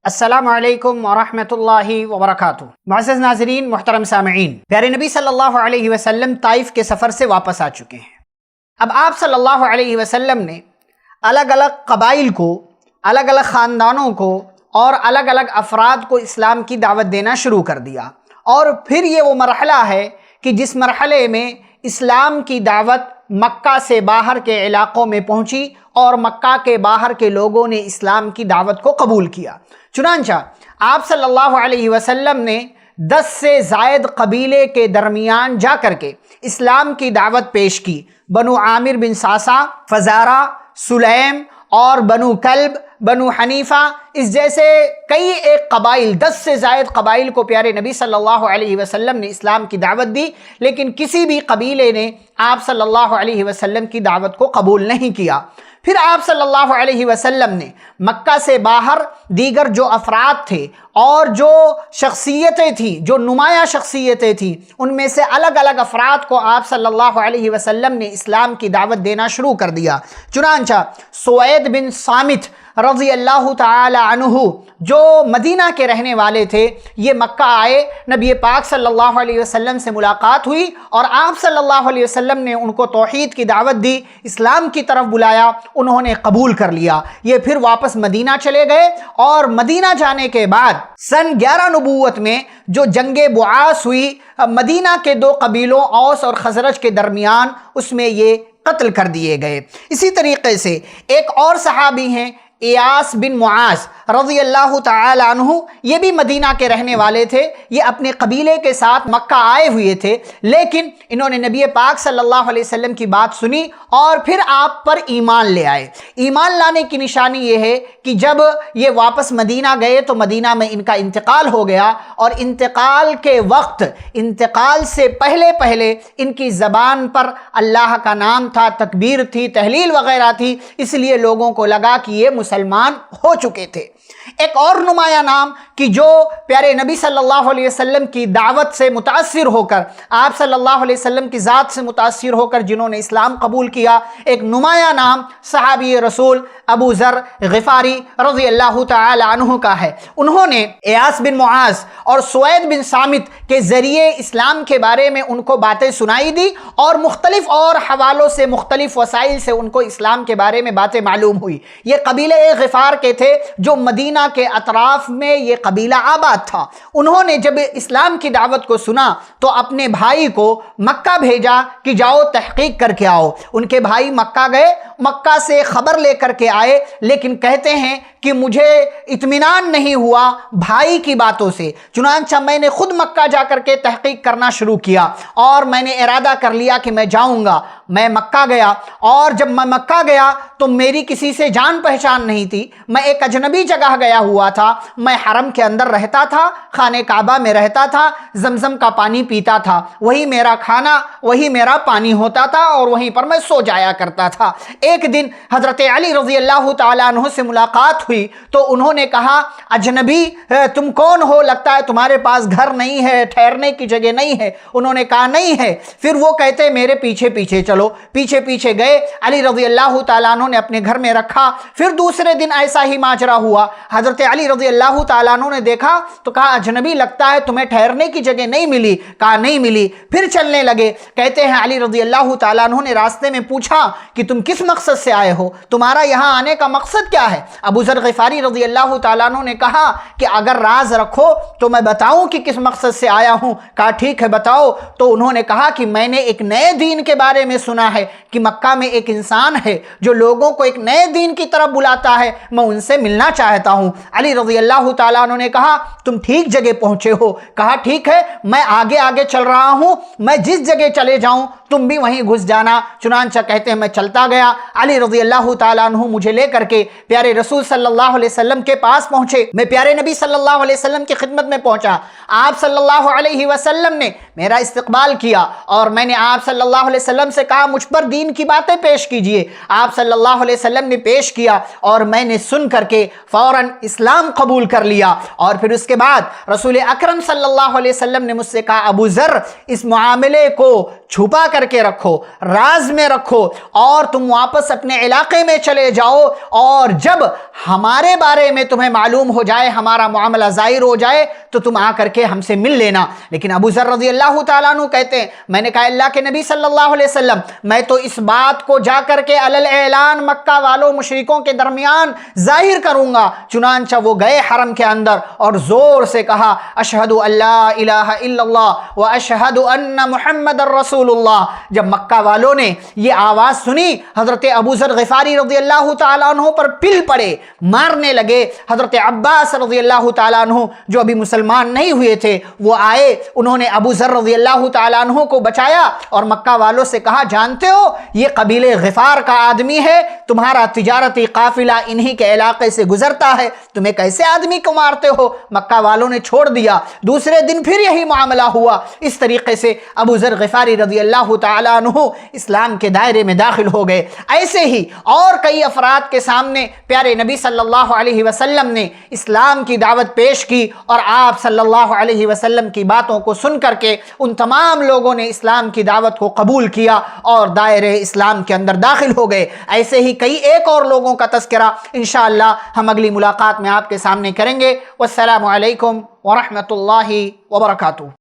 السلام علیکم ورحمۃ اللہ وبرکاتہ۔ معزز ناظرین، محترم سامعین، پیارے نبی صلی اللہ علیہ وسلم طائف کے سفر سے واپس آ چکے ہیں۔ اب آپ صلی اللہ علیہ وسلم نے الگ الگ قبائل کو، الگ الگ خاندانوں کو اور الگ الگ افراد کو اسلام کی دعوت دینا شروع کر دیا، اور پھر یہ وہ مرحلہ ہے کہ جس مرحلے میں اسلام کی دعوت مکہ سے باہر کے علاقوں میں پہنچی اور مکہ کے باہر کے لوگوں نے اسلام کی دعوت کو قبول کیا۔ چنانچہ آپ صلی اللہ علیہ وسلم نے 10 سے زائد قبیلے کے درمیان جا کر کے اسلام کی دعوت پیش کی۔ بنو عامر بن ساسا، فزارہ، سلیم اور بنو کلب، بنو حنیفہ، اس جیسے کئی ایک قبائل، 10 سے زائد قبائل کو پیارے نبی صلی اللہ علیہ وسلم نے اسلام کی دعوت دی، لیکن کسی بھی قبیلے نے آپ صلی اللہ علیہ وسلم کی دعوت کو قبول نہیں کیا۔ پھر آپ صلی اللہ علیہ وسلم نے مکہ سے باہر دیگر جو افراد تھے اور جو شخصیتیں تھیں، جو نمایاں شخصیتیں تھیں، ان میں سے الگ الگ افراد کو آپ صلی اللہ علیہ وسلم نے اسلام کی دعوت دینا شروع کر دیا۔ چنانچہ سوید بن صامت رضی اللہ تعالی عنہ، جو مدینہ کے رہنے والے تھے، یہ مکہ آئے، نبی پاک صلی اللہ علیہ وسلم سے ملاقات ہوئی اور آپ صلی اللہ علیہ وسلم نے ان کو توحید کی دعوت دی، اسلام کی طرف بلایا، انہوں نے قبول کر لیا۔ یہ پھر واپس مدینہ چلے گئے، اور مدینہ جانے کے بعد سن 11 نبوت میں جو جنگ بعاث ہوئی مدینہ کے 2 قبیلوں اوس اور خزرج کے درمیان، اس میں یہ قتل کر دیے گئے۔ اسی طریقے سے ایک اور صحابی ہیں ایاس بن معاذ رضی اللہ تعالی عنہ، یہ بھی مدینہ کے رہنے والے تھے، یہ اپنے قبیلے کے ساتھ مکہ آئے ہوئے تھے، لیکن انہوں نے نبی پاک صلی اللہ علیہ وسلم کی بات سنی اور پھر آپ پر ایمان لے آئے۔ ایمان لانے کی نشانی یہ ہے کہ جب یہ واپس مدینہ گئے تو مدینہ میں ان کا انتقال ہو گیا، اور انتقال کے وقت، انتقال سے پہلے ان کی زبان پر اللہ کا نام تھا، تکبیر تھی، تحلیل وغیرہ تھی، اس لیے لوگوں کو لگا کہ یہ مسلمان ہو چکے تھے۔ ایک اور نمایاں نام کہ جو پیارے نبی صلی اللہ علیہ وسلم کی دعوت سے متاثر ہو کر، آپ صلی اللہ علیہ وسلم کی ذات سے متاثر ہو کر جنہوں نے اسلام قبول کیا، ایک نمایاں نام صحابی رسول ابو ذر غفاری رضی اللہ تعالی عنہ کا ہے۔ انہوں نے ایاس بن معاذ اور سوید بن صامت کے ذریعے اسلام کے بارے میں ان کو باتیں سنائی دی، اور مختلف اور حوالوں سے، مختلف وسائل سے ان کو اسلام کے بارے میں باتیں معلوم ہوئی۔ یہ قبیلہ غفار کے تھے جو مدینہ کے اطراف میں یہ قبیلہ آباد تھا۔ انہوں نے جب اسلام کی دعوت کو سنا تو اپنے بھائی کو مکہ بھیجا کہ جاؤ تحقیق کر کے آؤ۔ ان کے بھائی مکہ گئے، مکہ سے خبر لے کر کے آئے، لیکن کہتے ہیں کہ مجھے اطمینان نہیں ہوا بھائی کی باتوں سے، چنانچہ میں نے خود مکہ جا کر کے تحقیق کرنا شروع کیا، اور میں نے ارادہ کر لیا کہ میں جاؤں گا۔ میں مکہ گیا، اور جب میں مکہ گیا تو میری کسی سے جان پہچان نہیں تھی، میں ایک اجنبی جگہ گیا ہوا تھا، میں حرم کے اندر رہتا تھا، خانہ کعبہ میں رہتا تھا، زمزم کا پانی پیتا تھا، وہی میرا کھانا، وہی میرا پانی ہوتا تھا، اور وہیں پر میں سو جایا کرتا تھا۔ ایک دن حضرت علی رضی اللہ تعالیٰ عنہ سے ملاقات ہوئی تو انہوں نے کہا، اجنبی تم کون ہو؟ لگتا ہے تمہارے پاس گھر نہیں ہے، ٹھہرنے کی جگہ نہیں ہے۔ انہوں نے کہا نہیں ہے۔ پھر وہ کہتے میرے پیچھے پیچھے چلو، پیچھے گئے، علی رضی اللہ تعالیٰ عنہ نے اپنے گھر میں رکھا۔ پھر دوسرے دن ایسا ہی ماجرا ہوا، حضرت علی رضی اللہ تعالیٰ عنہ نے دیکھا تو کہا اجنبی لگتا ہے تمہیں ٹھہرنے کی جگہ نہیں ملی۔ کہا نہیں ملی۔ پھر چلنے لگے، کہتے ہیں علی رضی اللہ تعالیٰ عنہ نے راستے میں پوچھا کہ تم کس مقصد سے آئے ہو، تمہارا یہاں آنے کا مقصد کیا ہے؟ ابو ذر غفاری رضی اللہ تعالیٰ عنہ نے کہا کہ اگر راز رکھو تو میں بتاؤں کہ کس مقصد سے آیا ہوں۔ کہا ٹھیک ہے بتاؤ۔ تو انہوں نے کہا کہ میں نے ایک نئے دین کے بارے میں سنا ہے کہ مکہ میں ایک انسان ہے جو لوگوں کو ایک نئے دین کی طرف بلاتا ہے، میں ان سے ملنا چاہتا ہوں۔ علی رضی اللہ تعالیٰ عنہ نے کہا تم ٹھیک جگہ پہنچے ہو۔ کہا ٹھیک ہے، میں آگے چل رہا ہوں، میں جس جگہ چلے جاؤں تم بھی وہیں گھس جانا۔ چنانچہ کہتے ہیں میں چلتا گیا، علی رضی اللہ تعالیٰ عنہ مجھے لے کر کے پیارے رسول صلی اللہ علیہ وسلم کے پاس پہنچے۔ میں پیارے نبی صلی اللہ علیہ وسلم کی خدمت میں پہنچا، آپ صلی اللہ علیہ وسلم نے میرا استقبال کیا، اور میں نے آپ صلی اللہ علیہ وسلم سے کہا مجھ پر دین کی باتیں پیش کیجئے۔ آپ صلی اللہ علیہ وسلم نے پیش کیا، اور میں نے سن کر کے فوراً اسلام قبول کر لیا۔ اور پھر اس کے بعد رسول اکرم صلی اللہ علیہ وسلم نے مجھ سے کہا ابو ذر اس معاملے کو چھپا کر کے رکھو، راز میں رکھو، اور تم واپس اپنے علاقے میں چلے جاؤ، اور جب ہمارے بارے میں تمہیں معلوم ہو جائے، ہمارا معاملہ ظاہر ہو جائے تو تم آ کر کے ہم سے مل لینا۔ لیکن ابو ذر رضی اللہ تعالیٰ عنہ کہتے ہیں میں نے کہا اللہ کے نبی صلی اللہ علیہ وسلم میں تو اس بات کو جا کر کے علی الاعلان مکہ والوں مشرکوں کے درمیان ظاہر کروں گا۔ چنانچہ وہ گئے حرم کے اندر اور زور سے کہا اشہد ان لا الہ الا اللہ و اشہد ان محمد رسول اللہ۔ جب مکہ والوں نے یہ آواز سنی، حضرت ابو ذر غفاری رضی اللہ تعالیٰ عنہ پر پل پڑے، مارنے لگے۔ حضرت عباس رضی اللہ تعالیٰ عنہ جو ابھی مسلمان نہیں ہوئے تھے وہ آئے، انہوں نے ابو ذر رضی اللہ تعالیٰ عنہ کو بچایا اور مکہ والوں سے کہا جانتے ہو یہ قبیلے غفار کا آدمی ہے، تمہارا تجارتی قافلہ انہی کے علاقے سے گزرتا ہے، تمہیں کیسے آدمی کو مارتے ہو؟ مکہ والوں نے چھوڑ دیا۔ دوسرے دن پھر یہی معاملہ ہوا۔ اس طریقے سے ابو ذر غفاری رضی اللہ تعالیٰ عنہ اسلام کے دائرے میں داخل ہو گئے۔ ایسے ہی اور کئی افراد کے سامنے پیارے نبی صلی اللہ علیہ وسلم نے اسلام کی دعوت پیش کی، اور آپ صلی اللہ علیہ وسلم کی باتوں کو سن کر کے ان تمام لوگوں نے اسلام کی دعوت کو قبول کیا اور دائرے اسلام کے اندر داخل ہو گئے۔ ایسے ہی کئی ایک اور لوگوں کا تذکرہ انشاءاللہ ہم اگلی ملاقات میں آپ کے سامنے کریں گے۔ والسلام علیکم ورحمۃ اللہ وبرکاتہ۔